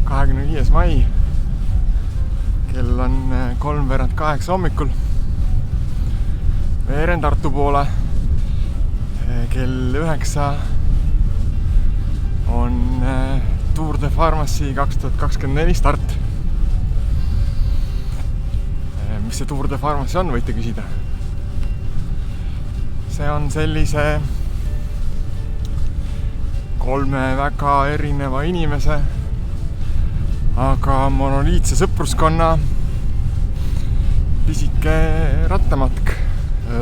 25. mai. Kell on 7:45 hommikul. Veeren Tartu poole. Kell 9 on Tour de Pharmacy 2024 start. Mis see Tour de Pharmacy on, võite küsida. See on sellise 3 väga erineva inimese, aga monoliitse sõpruskonna pisike rattamatk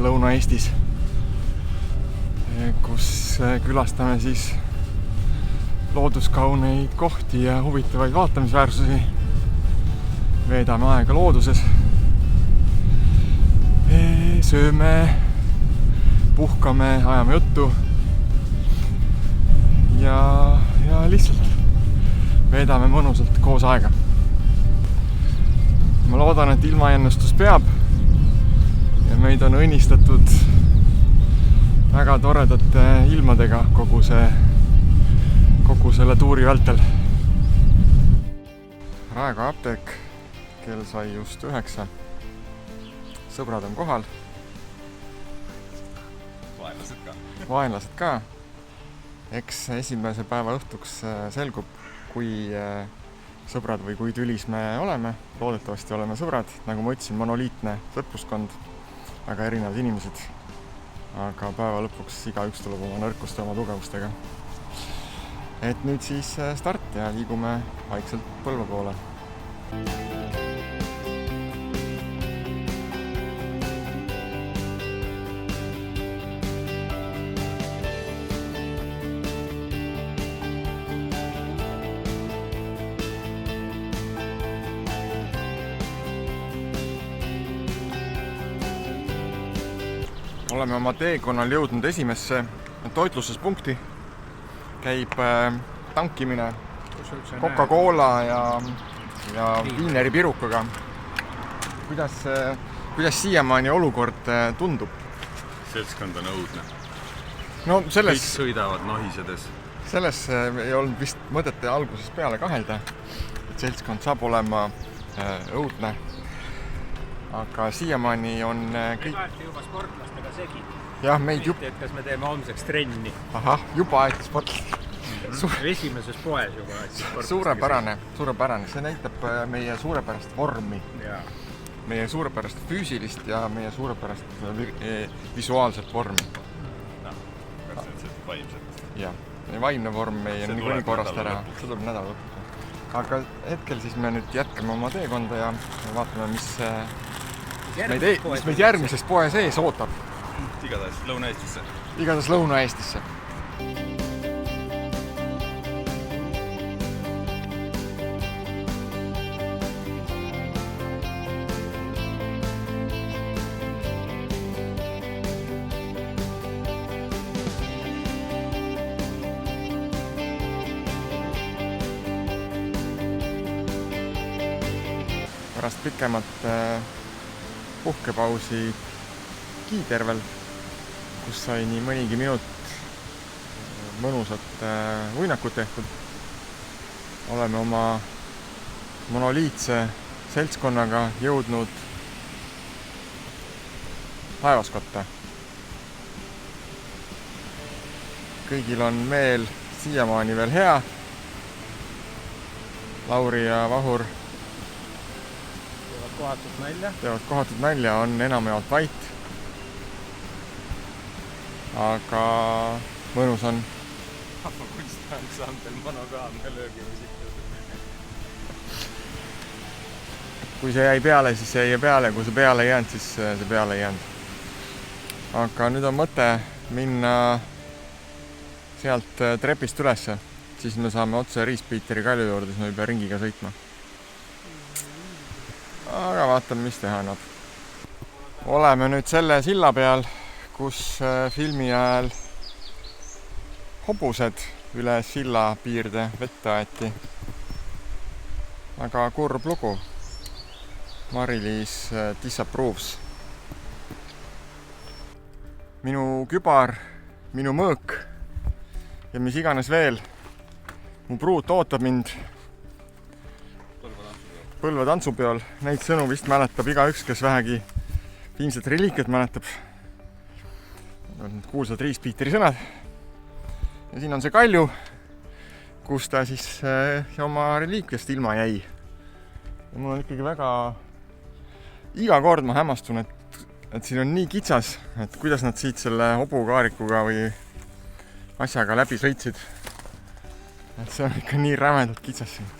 Lõuna-Eestis, kus külastame siis looduskauneid kohti ja huvitavaid vaatamisväärsusi. Veedame aega looduses. Sööme, puhkame, ajame juttu ja lihtsalt veedame mõnusalt koos aega. Ma loodan, et ilmaennustus peab ja meid on õnnistatud väga toredate ilmadega kogu selle tuuri vältel. Raekoja apteek, kell sai just 9. Sõbrad on kohal. Vaenlased ka. Eks esimese päeva õhtuks selgub, kui sõbrad või kui tülis me oleme. Loodetavasti oleme sõbrad. Nagu ma ütlesin, monoliitne sõpruskond, väga erinevad inimesed. Aga päeva lõpuks igaüks tuleb oma nõrkuste, oma tugevustega. Et nüüd siis start ja liigume vaikselt Põlva poole. Oleme oma teekonnal jõudnud esimesse toitlustuspunkti. Käib tankimine Coca-Cola ja viineri pirukaga. Kuidas siiamaani olukord tundub? Seltskond on õudne. No Kõik sõidavad nohisedes. Selles ei olnud vist mõtet algusest peale kahelda, et seltskond saab olema õudne. Aga siiamaani on kõik... Aeti juba sportlastega segi. Jah, meid juba... Et kas me teeme homseks trenni. Ahah, juba aeti sportlastega. Esimeses poes juba aeti sportlastega. Suurepärane. See näitab meie suurepärast vormi. Ja. Meie suurepärast füüsilist ja meie suurepärast visuaalset vormi. No, kas see vaimselt? Jah, meie vaimne vorm meie on niikuinii korrast ära. See tuleb nädala lõpuks. Aga hetkel siis me nüüd jätkame oma teekonda ja vaatame, mis meid järgmises poes ees ootab. Igatahes Lõuna-Eestisse. Igatahes Lõuna-Eestisse. Pärast pikemat puhkepausi Kiitervel, kus sai nii mõnigi minut mõnusat uinakut tehtud. Oleme oma monoliitse seltskonnaga jõudnud laevaskotta. Kõigil on meel siiamaani veel hea. Lauri ja Vahur teevad kohatut nalja, on enamjaolt vait. Aga mõnus on. Kunstansambel monogaamne löögimusik. Kui see jäi peale, siis see jäi peale. Kui see peale ei jäänud, siis see peale ei jäänud. Aga nüüd on mõte minna sealt trepist ülesse. Siis me saame otse Riis-Piiteri kalju juurde, siis me ei pea ringiga sõitma. Aga vaatame, mis teha annab. Oleme nüüd selle silla peal, kus filmi ajal hobused üle silla piirde vette aeti. Väga kurb lugu. Mari-Liis disapproves. Minu kübar, minu mõõk ja mis iganes veel. Mu pruut ootab mind Põlva tantsupeol. Neid sõnu vist mäletab igaüks, kes vähegi viimset reliikiat mäletab. Need kuulsad Riis-Piiteri sõnad. Ja siin on see Kalju, kus ta siis oma reliikiast ilma jäi. Ja mul on ikkagi väga... Iga kord ma hämmastun, et siin on nii kitsas, et kuidas nad siit selle hobukaarikuga või asjaga läbi sõitsid. Et see on ikka nii rämedalt kitsas siin.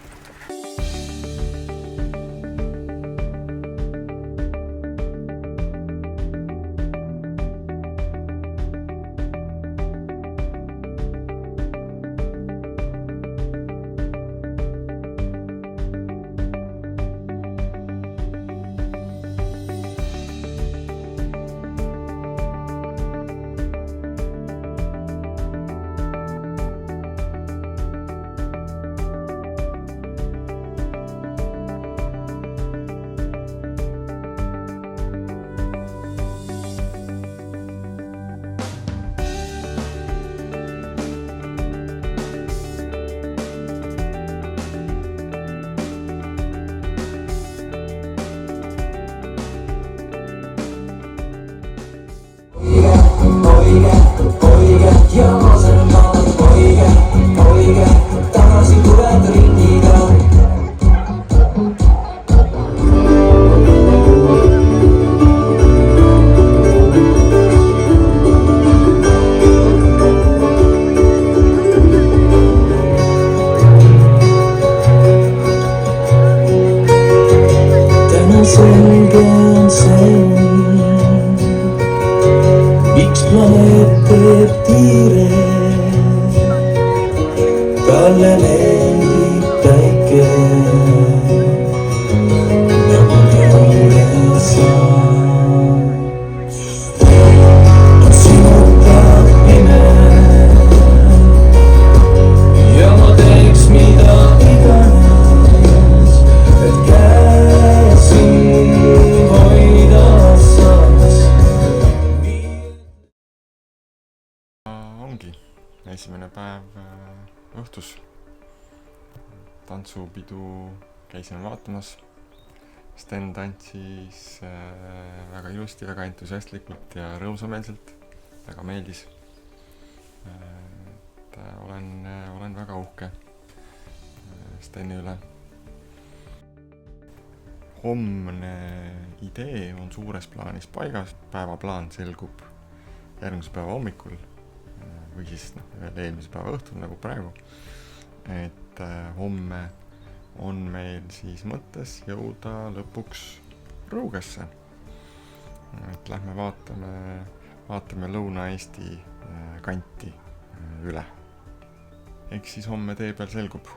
Esimene päev õhtus tantsupidu käisime vaatamas. Sten tantsis väga ilusti, väga entusiastlikult ja rõõmsameelselt. Väga meeldis. Olen väga uhke Steni üle. Homne idee on suures plaanis paigas. Päevaplaan selgub järgmise päeva hommikul. Või siis veel eelmise päeva õhtul nagu praegu. Et homme on meil siis mõttes jõuda lõpuks Rõugesse. Et lähme vaatame Lõuna-Eesti kanti üle. Eks siis homme tee peal selgub,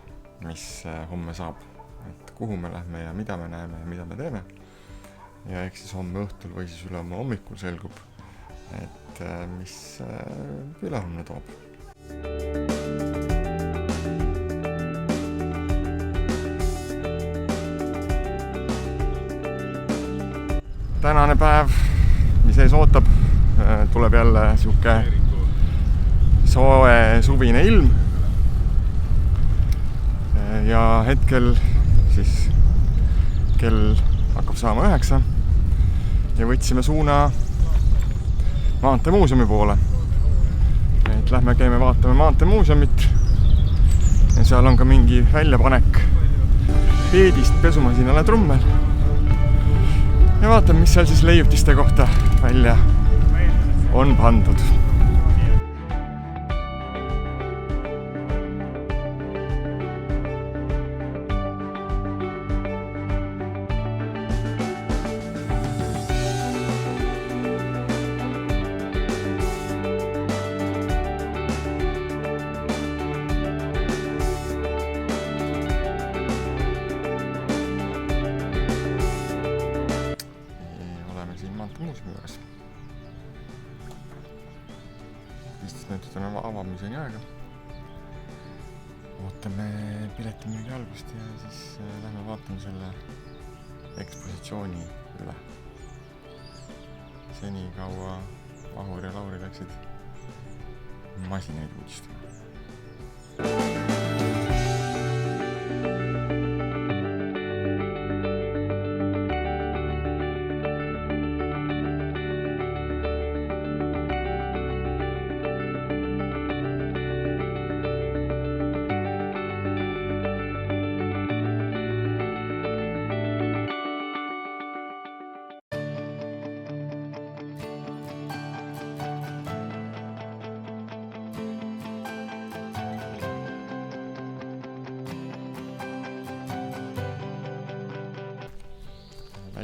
mis homme saab. Et kuhu me lähme ja mida me näeme ja mida me teeme. Ja eks siis homme õhtul või siis üle homme hommikul selgub, et mis ülehomne toob. Tänane päev, mis ees ootab, tuleb jälle siuke soe suvine ilm. Ja hetkel siis kell hakkab saama 9 ja võtsime suuna Maanteemuuseumi poole. Et lähme käime vaatame Maanteemuuseumit ja seal on ka mingi väljapanek Peedist pesumasinale Trummel. Ja vaatame, mis seal siis leiutiste kohta välja on pandud. Maanteemuuseumi juures. 15 minutit on avamiseni aega. Ootame piletimüügi algust ja siis lähme vaatame selle ekspositsiooni üle. Seni kaua Vahur ja Lauri läksid masinaid uudistama.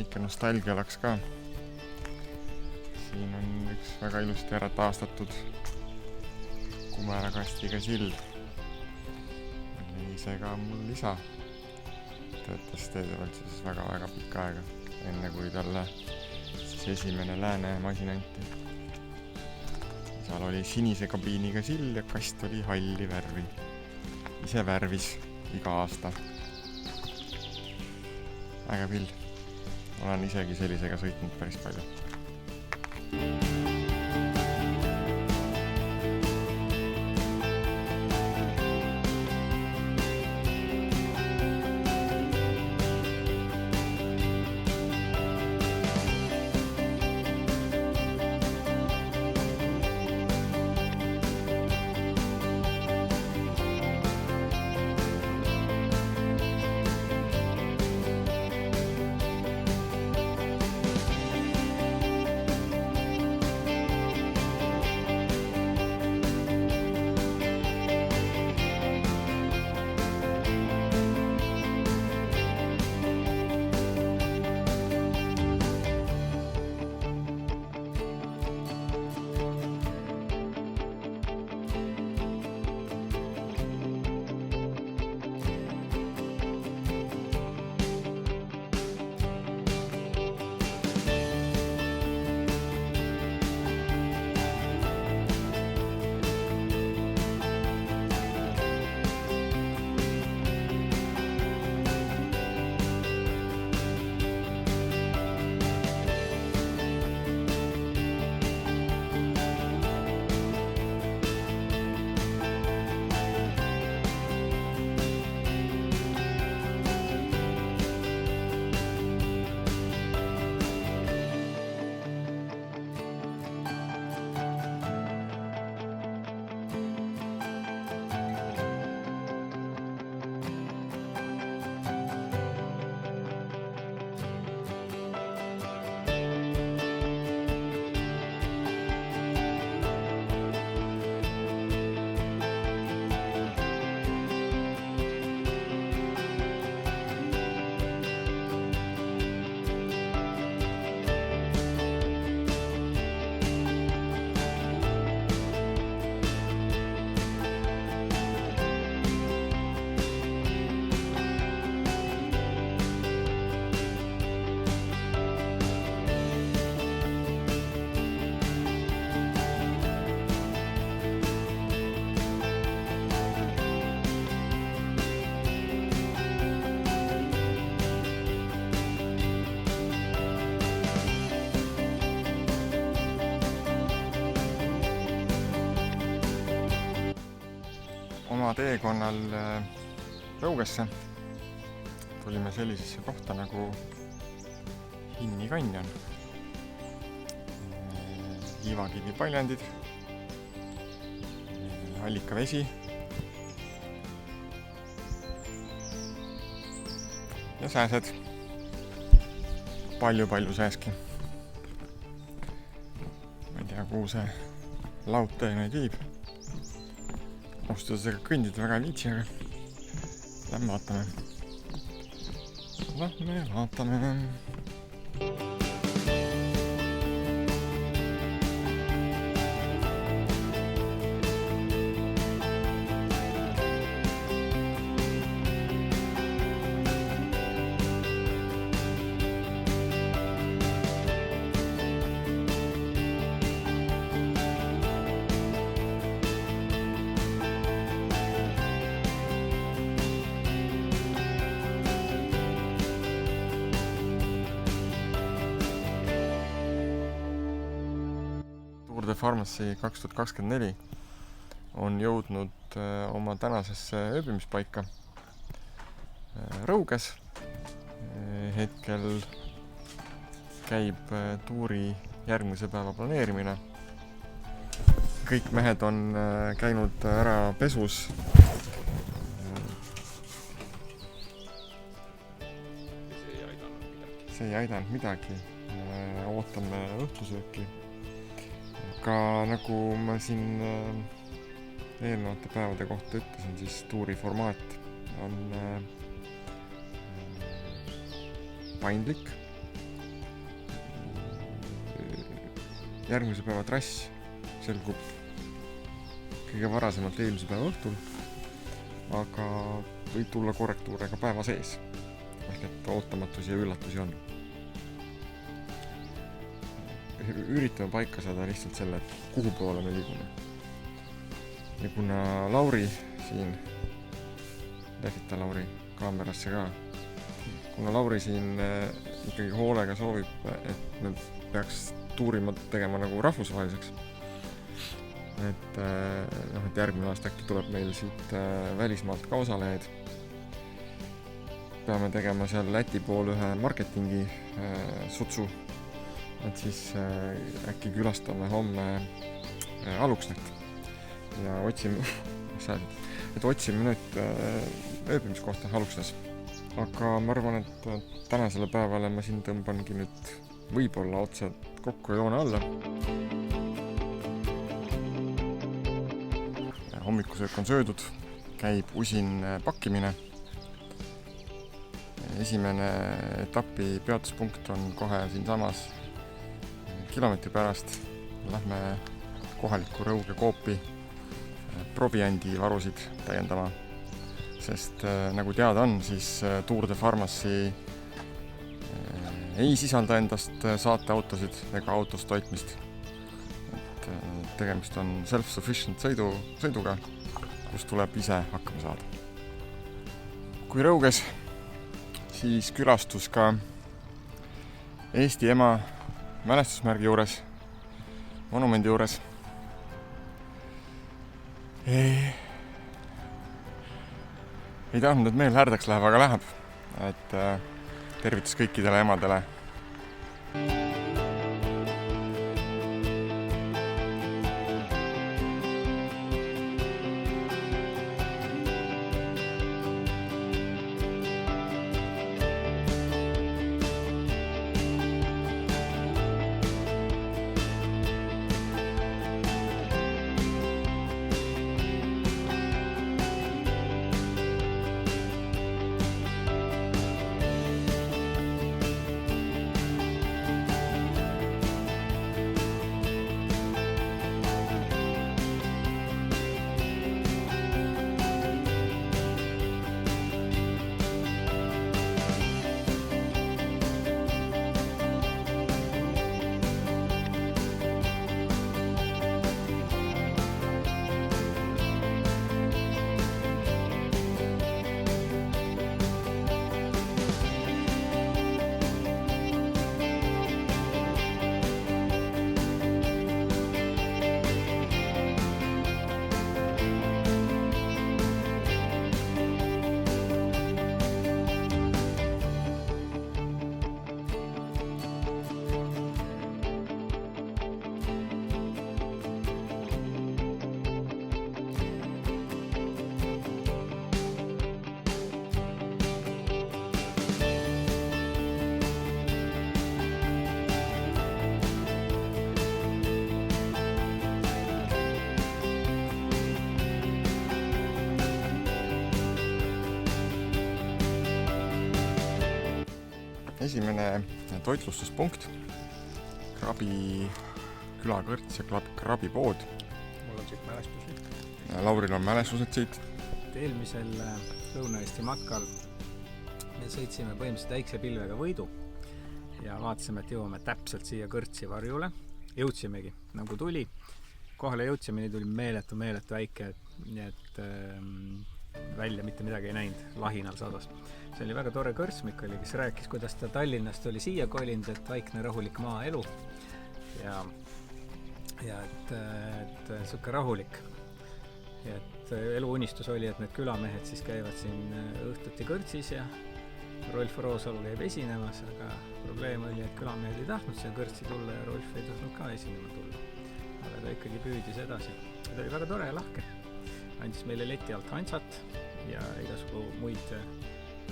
väike nostalgia läks ka. Siin on üks väga ilusti ära taastatud kumerakastiga sild. Ise ka mul isa töötas teedevalitsuses väga-väga pikka aega, enne kui talle siis esimene lääne masin anti. Seal oli sinise kabiiniga sild ja kast oli halli värvi. Ise värvis iga aasta. Äge pild. Olen isegi sellisega sõitnud päris palju. Oma teekonnal Rõugesse tulime sellisesse kohta nagu Hinni kanjon. Liivakivi paljandid, allikavesi ja sääsed. Palju sääski. Ma ei tea, kuhu see laud meid viib. Austusega kõndida väga ei viitsi, aga lähme vaatame. Tour de Pharmacy 2024 on jõudnud oma tänasesse ööbimispaika Rõuges. Hetkel käib tuuri järgmise päeva planeerimine. Kõik mehed on käinud ära pesus. See ei aidanud midagi. Ootame õhtusööki. Aga nagu ma siin eelnevate päevade kohta ütlesin, siis tuuri formaat on paindlik järgmise päeva trass selgub kõige varasemalt eelmise päeva õhtul, aga võib tulla korrektuure ka päeva sees. Ehk et ootamatusi ja üllatusi on. Üritame paika saada lihtsalt selle, et kuhu poole me liigume. Ja kuna Lauri siin, lehvita Lauri kaamerasse ka, kuna Lauri siin ikkagi hoolega soovib, et me peaks tuurima tegema nagu rahvusvaheliseks, et järgmine aasta äkki tuleb meil siit välismaalt ka osalejaid. Peame tegema seal Läti pool ühe marketingi sutsu, et siis äkki külastame homme Aluksnet ja otsime nüüd ööbimiskohta Aluksnes. Aga ma arvan, et tänasele päevale ma siin tõmbangi nüüd võib-olla otse kokku joone alla. Hommikusöök on söödud, käib usin pakkimine. Esimene etapi peatuspunkt on kohe siinsamas kilomeetri pärast. Lähme kohalikku Rõuge Coopi proviandi varusid täiendama, sest nagu teada on, siis Tour de Pharmacy ei sisalda endast saateautosid ega autost toitmist. Et tegemist on self-sufficient sõiduga, kus tuleb ise hakkama saada. Kui Rõuges, siis külastus ka Eesti ema mälestusmärgi juures, monumendi juures. Ei tahtnud, et meel härdaks läheb, aga läheb. Et tervitus kõikidele emadele. Esimene toitlustuspunkt, Krabi külakõrts ja krabipood. Mul on siit mälestuslik. Lauril on mälestused siit. Eelmisel Lõuna-Eesti matkal me sõitsime põhimõtteliselt väikse pilvega Võidu ja vaatasime, et jõuame täpselt siia kõrtsi varjule. Jõudsimegi, nagu tuli. Kohale jõudsime, nii tuli meeletu väike, nii et välja mitte midagi ei näinud, lahinal sadas. See oli väga tore kõrtsmik oli, kes rääkis, kuidas ta Tallinnast oli siia kolinud, et vaikne rahulik maaelu ja et siuke rahulik. Ja et eluunistus oli, et need külamehed siis käivad siin õhtuti kõrtsis ja Rolf Roosalu käib esinemas, aga probleem oli, et külamehed ei tahtnud siia kõrtsi tulla ja Rolf ei tahtnud ka esinema tulla. Aga ta ikkagi püüdis edasi. Ta oli väga tore ja lahke. Andis meile leti alt hansat ja igasugu muid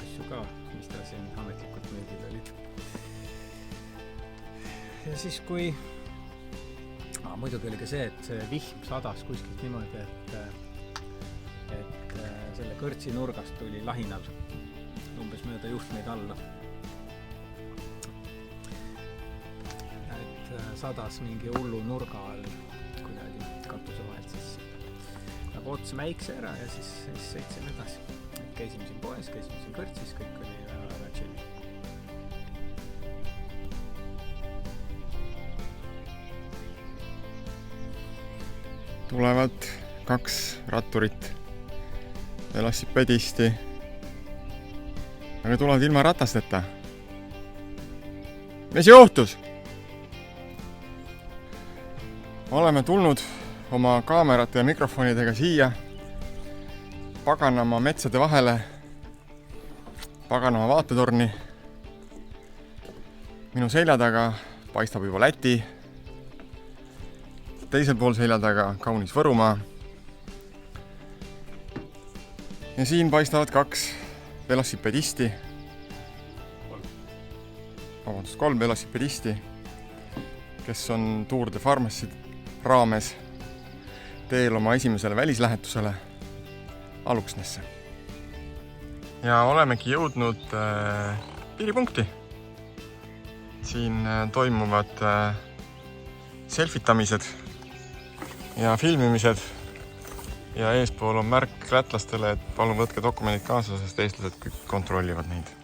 asju ka, mis ta siin ametlikult meedil olid. Ja siis kui muidugi oli ka see, et see vihm sadas kuskilt niimoodi, et selle kõrtsi nurgast tuli lahinal umbes mööda juhtmeid alla. Et sadas mingi hullu nurga all kuidagi katuse vahelt, siis nagu ootasime äikse ära ja siis sõitsime edasi. Käisime siin poes, käisime siin kõrtsis, kõik oli väga chill. Tulevad 2 ratturit velosipedisti, aga tulevad ilma ratasteta. Mis juhtus? Oleme tulnud oma kaamerate ja mikrofonidega siia paganama metsade vahele, paganama vaatetorni. Minu selja taga paistab juba Läti, teisel pool selja taga kaunis Võrumaa. Ja siin paistavad 2 velosipedisti, 3 velosipedisti, kes on Tour de Pharmacy raames teel oma esimesele välislähetusele Aluksnesse. Ja olemegi jõudnud piiripunkti. Siin toimuvad selfitamised ja filmimised ja eespool on märk lätlastele, et palun võtke dokumendid kaasa, sest eestlased kontrollivad neid.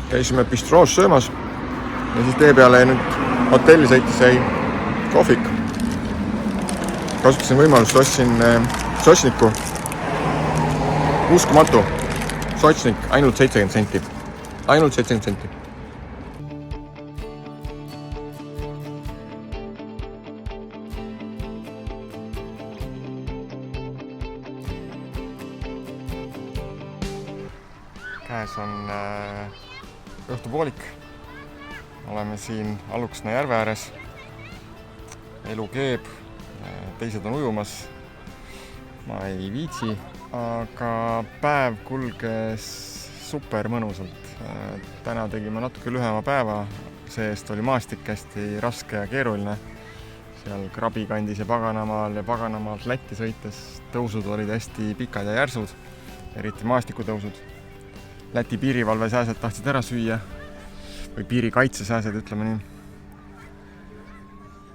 Käisime bistroos söömas ja siis tee peale nüüd hotelli sõitis jäi kohvik. Kasutasin võimalust, ostsin sotsniku. Uskumatu. Sotsnik, ainult 70 senti. Ainult 70 senti. Käes on õhtupoolik. Oleme siin Aluksna järve ääres. Elu keeb, teised on ujumas. Ma ei viitsi, aga päev kulges super mõnusalt. Täna tegime natuke lühema päeva, see-eest oli maastik hästi raske ja keeruline. Seal Krabi kandis ja Paganamaalt Lätti sõites tõusud olid hästi pikad ja järsud, eriti maastikutõusud. Läti piirivalvesääsed tahtsid ära süüa või piirikaitsesääsed, ütleme nii.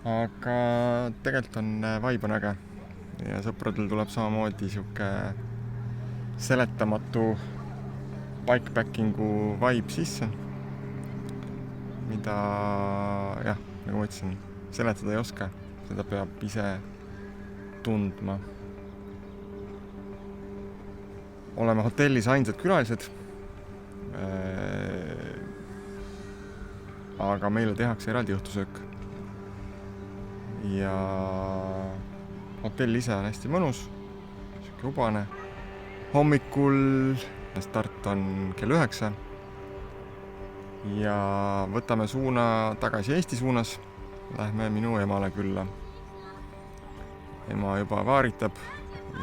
Aga tegelikult on vibe on äge ja sõpradel tuleb samamoodi siuke seletamatu bikepackingu vibe sisse, mida jah, nagu ma ütlesin, seletada ei oska, seda peab ise tundma. Oleme hotellis ainsad külalised, aga meile tehakse eraldi õhtusöök. Ja hotell ise on hästi mõnus, siuke ubane. Hommikul start on kell 9 ja võtame suuna tagasi Eesti suunas. Lähme minu emale külla. Ema juba vaaritab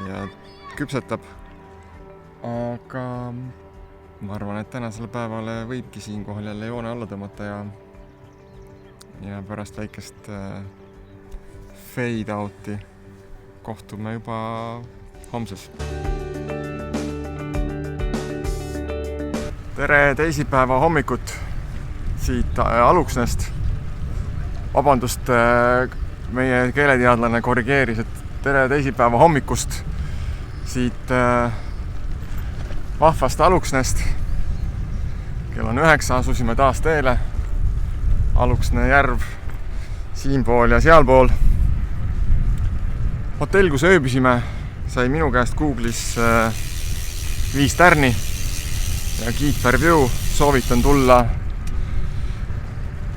ja küpsetab, aga ma arvan, et tänasele päevale võibki siinkohal jälle joone alla tõmmata ja pärast väikest fade out'i kohtume juba homses. Tere teisipäeva hommikut siit Aluksnest. Vabandust, meie keeleteadlane korrigeeris, et tere teisipäeva hommikust siit vahvast Aluksnest. Kell on 9, asusime taas teele. Aluksne järv siinpool ja sealpool. Hotell, kus ööbisime, sai minu käest Google'is 5 tärni ja Keeper View. Soovitan tulla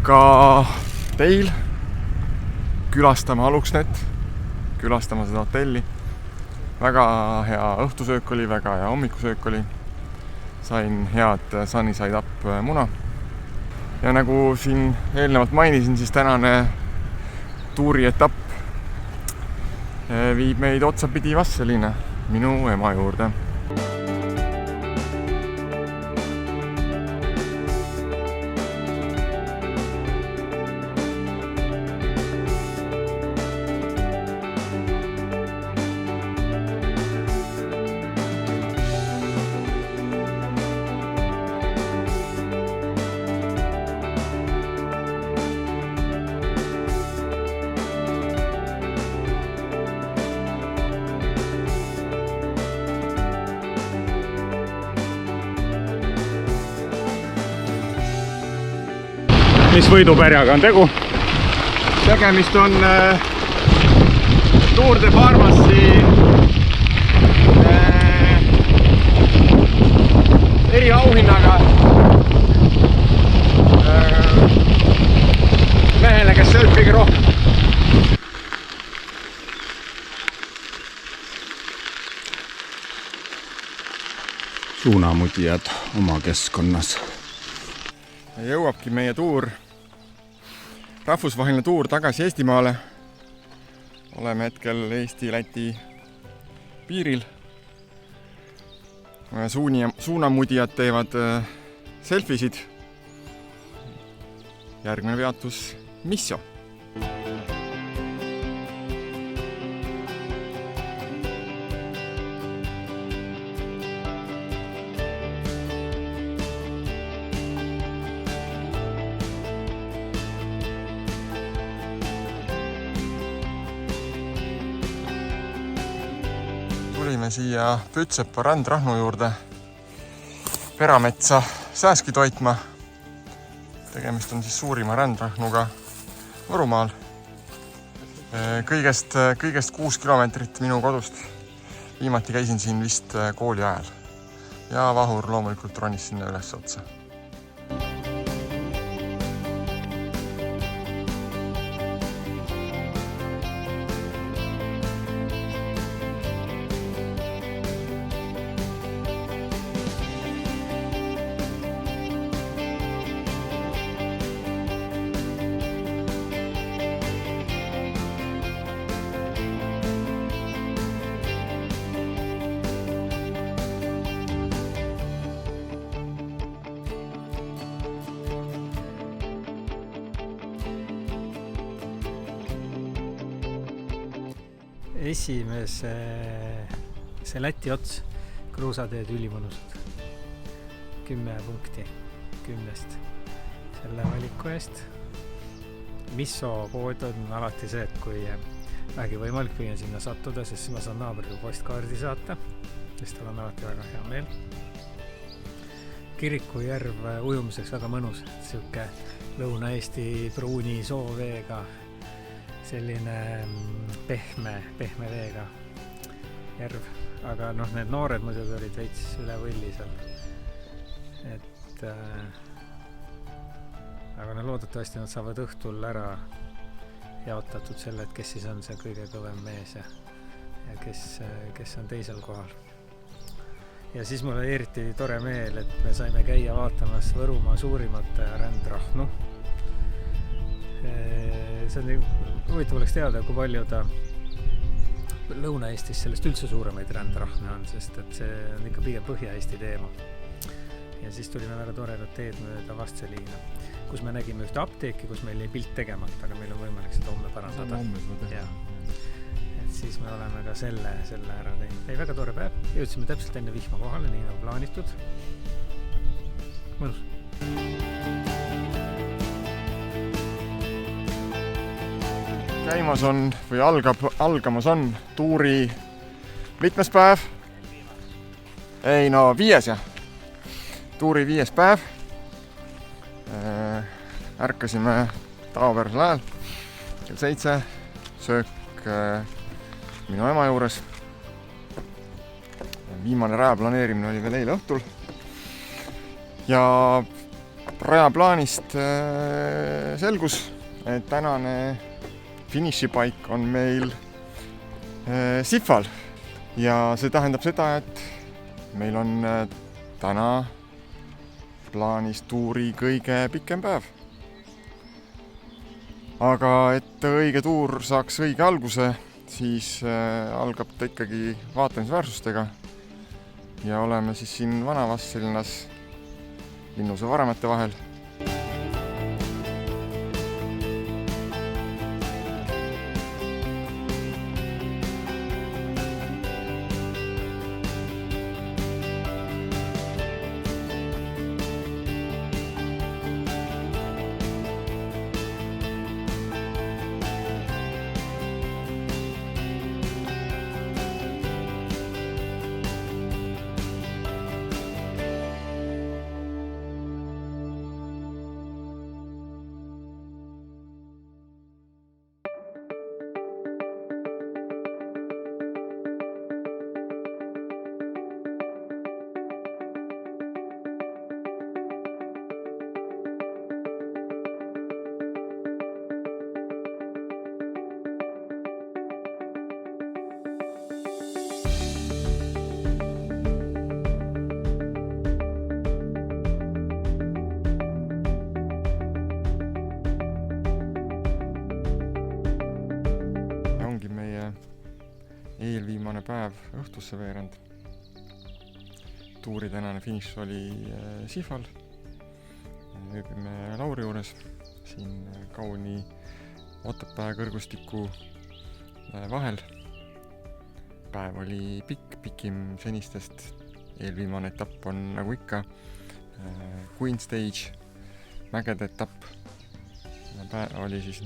ka teil külastama Aluksnet, külastama seda hotelli. Väga hea õhtusöök oli, väga hea hommikusöök oli. Sain head Sunny Side Up muna. Ja nagu siin eelnevalt mainisin, siis tänane tuuri etapp viib meid otsapidi Vastseliine, minu ema juurde. Mis võidupärjaga on tegu? Tegemist on Tour de Pharmacy eriauhinnaga mehele, kes sööb kõige rohkem. Suunamudijad oma keskkonnas. Jõuabki meie tuur, rahvusvaheline tuur tagasi Eestimaale. Oleme hetkel Eesti-Läti piiril. Suunamudijad teevad selfisid. Järgmine peatus Misso. Tulime siia Pütsepa rändrahnu juurde Perametsa sääski toitma. Tegemist on siis suurima rändrahnuga Võrumaal. Kõigest 6 kilomeetrit minu kodust. Viimati käisin siin vist kooli ajal. Ja Vahur loomulikult ronis sinna üles otsa. Esimese see Läti ots, kruusateed ülimõnusad. 10 punkti 10 selle valiku eest. Misso pood on alati see, et kui vähegi võimalik püüan sinna sattuda, sest ma saan naabriga postkaardi saata, sest tal on alati väga hea meel. Kiriku järv ujumiseks väga mõnus, siuke Lõuna-Eesti pruuni sooveega, selline pehme veega järv, aga need noored muidugi olid veits üle võlli seal. Aga loodetavasti nad saavad õhtul ära jaotatud selle, et kes siis on see kõige kõvem mees ja kes on teisel kohal. Ja siis mul oli eriti tore meel, et me saime käia vaatamas Võrumaa suurimat rändrahnu. See on huvitav oleks teada, kui palju ta Lõuna-Eestis sellest üldse suuremaid rändrahne on, sest et see on ikka pigem Põhja-Eesti teema. Ja siis tulime väga toredat teed mööda Vastseliina, kus me nägime ühte apteeki, kus meil jäi pilt tegemata, aga meil on võimalik seda homme parandada. Et siis me oleme ka selle ära teinud. Ei, väga tore päev. Jõudsime täpselt enne vihma kohale, nii nagu plaanitud. Mõnus. käimas on või algamas on tuuri mitmes päev? Ei no 5 jah. Tuuri 5. päev. Ärkasime tavapärasel ajal kell 7, söök minu ema juures. Viimane raja planeerimine oli veel eile õhtul. Ja rajaplaanist selgus, et tänane finišipaik on meil Sifal. Ja see tähendab seda, et meil on täna plaanis tuuri kõige pikem päev. Aga et õige tuur saaks õige alguse, siis algab ta ikkagi vaatamisväärsustega. Ja oleme siis siin Vana-Vastselinas Linnuse varemete vahel. Eelviimane päev õhtusse veerand. Tuuri tänane finiš oli Sifal. Ööbime Lauri juures siin kauni Otepää kõrgustiku vahel. Päev oli pikim senistest. Eelviimane etapp on nagu ikka Queen Stage mägede etapp. Päev oli siis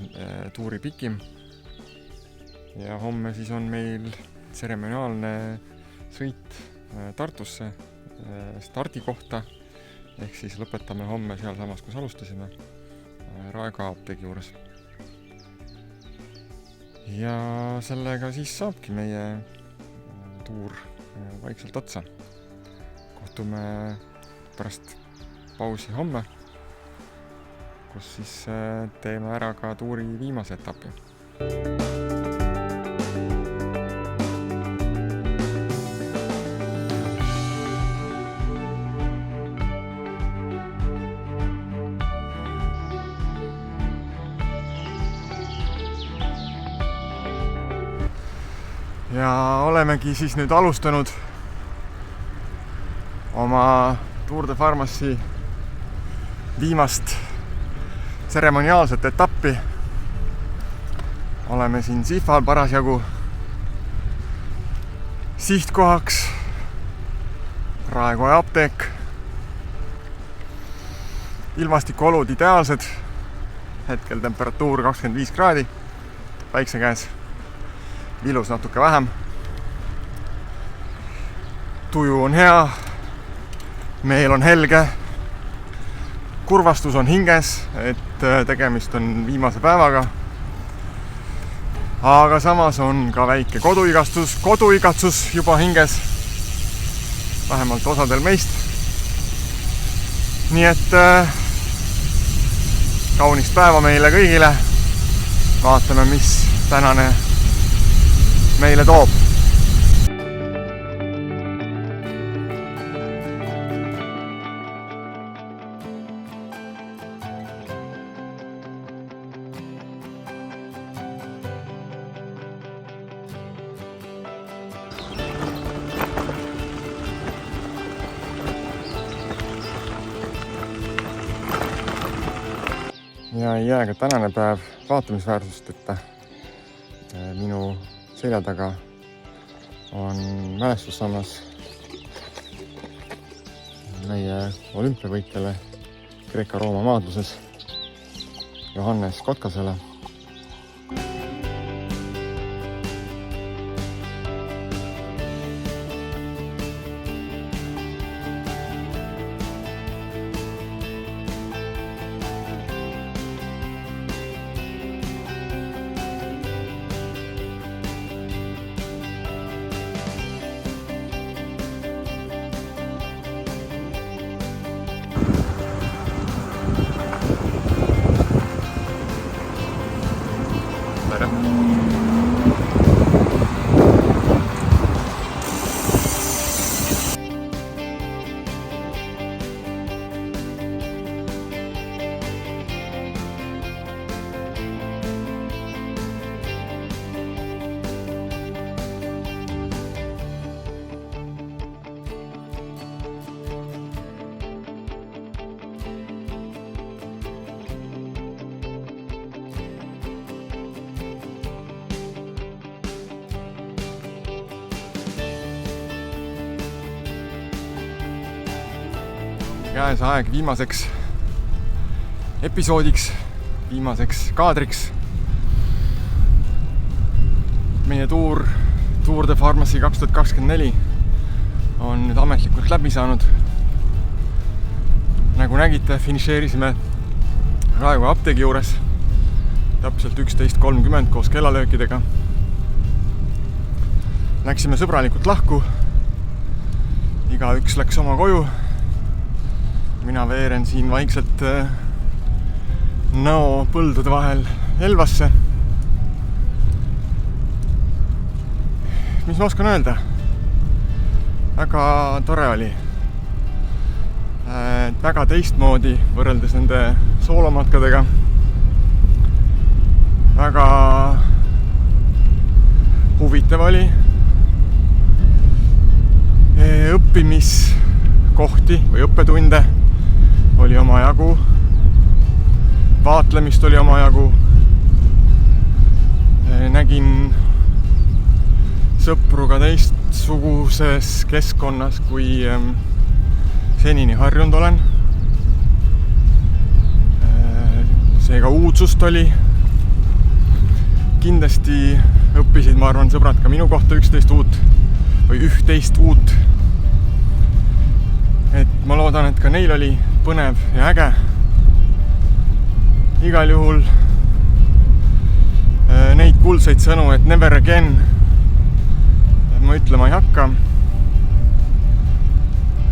tuuri pikim. Ja homme siis on meil tseremoniaalne sõit Tartusse stardikohta. Ehk siis lõpetame homme seal samas, kus alustasime, Raega apteegi juures. Ja sellega siis saabki meie tuur vaikselt otsa. Kohtume pärast pausi homme, kus siis teeme ära ka tuuri viimase etapi. Ja olemegi siis nüüd alustanud oma Tour de Pharmacy viimast tseremoniaalset etappi. Oleme siin Sifal parasjagu. Sihtkohaks Raekoja apteek. Ilmastikuolud ideaalsed. Hetkel temperatuur 25 kraadi. Päikse käes. Vilus natuke vähem. Tuju on hea. Meel on helge. Kurvastus on hinges, et tegemist on viimase päevaga. Aga samas on ka väike koduigatsus juba hinges. Vähemalt osadel meist. Nii et kaunist päeva meile kõigile. Vaatame, mis tänane meile toob. Ja ei jää ka tänane päev vaatamisväärsusteta. Minu selja taga on mälestussammas meie olümpiavõitjale Kreeka-Rooma maadluses Johannes Kotkasele. käes aeg viimaseks episoodiks, viimaseks kaadriks. Meie Tour de Pharmacy 2024 on nüüd ametlikult läbi saanud. Nagu nägite, finišeerisime Raekoja apteegi juures täpselt 11.30 koos kellalöökidega. Läksime sõbralikult lahku. Igaüks läks oma koju. Mina veeren siin vaikselt Nõo põldude vahel Elvasse. Mis ma oskan öelda? Väga tore oli. Väga teistmoodi võrreldes nende soolomatkadega. Väga huvitav oli. Õppimiskohti või õppetunde oli omajagu. Vaatlemist oli omajagu. Nägin sõpru ka teistsuguses keskkonnas, kui senini harjunud olen. Seega uudsust oli. Kindlasti õppisid, ma arvan, sõbrad ka minu kohta 11 uut. Et ma loodan, et ka neil oli põnev ja äge. Igal juhul neid kuldseid sõnu, et never again, ma ütlema ei hakka.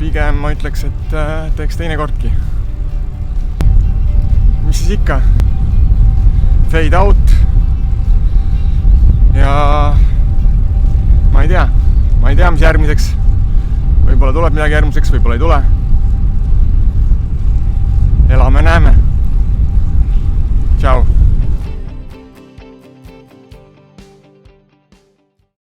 Pigem ma ütleks, et teeks teine kordki. Mis siis ikka? Fade out. Ja ma ei tea, mis järgmiseks. Võib-olla tuleb midagi järgmiseks, võib-olla ei tule. Elame, näeme. Ciao.